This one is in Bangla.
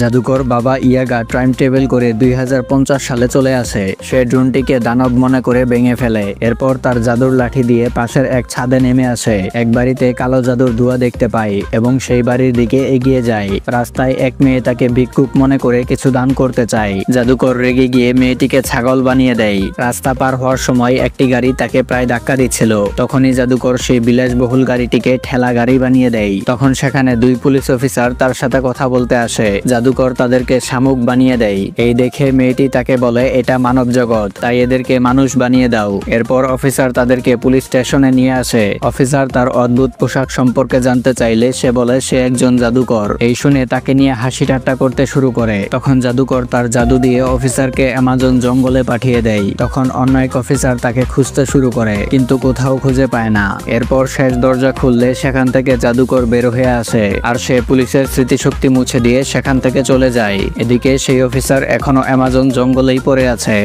জাদুকর বাবা ইয়াগা টাইম টেবিল করে 2050 সালে চলে আসে। সে ড্রোনটিকে দানব মনে করে ভেঙে ফেলে। এরপর তার জাদুর লাঠি দিয়ে পাশের এক ছাদে নেমে আসে। এক বাড়িতে কালো জাদুর ধোঁয়া দেখতে পায় এবং সেই বাড়ির দিকে এগিয়ে যায়। রাস্তায় এক মেয়ে তাকে ভিক্ষুক মনে করে কিছু দান করতে চায়। জাদুকর রেগে গিয়ে মেয়েটিকে ছাগল বানিয়ে দেয়। রাস্তা পার হওয়ার সময় একটি গাড়ি তাকে প্রায় ধাক্কা দিচ্ছিল। তখনই জাদুকর সেই বিলাসবহুল গাড়িটিকে ঠেলা গাড়ি বানিয়ে দেয়। তখন সেখানে দুই পুলিশ অফিসার তার সাথে কথা বলতে আসে। জাদুকর তাদেরকে শামুক বানিয়ে দেয়। এই দেখে মেয়েটি তাকে বলে, এটা মানব জগৎ, তাই এদেরকে মানুষ বানিয়ে দাও। এরপর অফিসার তাদেরকে পুলিশ স্টেশনে নিয়ে আসে। অফিসার তার অদ্ভুত পোশাক সম্পর্কে জানতে চাইলে সে বলে সে একজন জাদুকর। এই শুনে তাকে নিয়ে হাসি ঠাট্টা করতে শুরু করে। তখন জাদুকর তার জাদু দিয়ে অফিসারকে অ্যামাজন জঙ্গলে পাঠিয়ে দেয়। তখন অন্য এক অফিসার তাকে খুঁজতে শুরু করে, কিন্তু কোথাও খুঁজে পায় না। এরপর শেষ দরজা খুললে সেখান থেকে জাদুকর বের হয়ে আসে, আর সে পুলিশের স্মৃতিশক্তি মুছে দিয়ে সেখান থেকে চলে যায়। এদিকে সেই অফিসার এখনো অ্যামাজন জঙ্গলেই পড়ে আছে।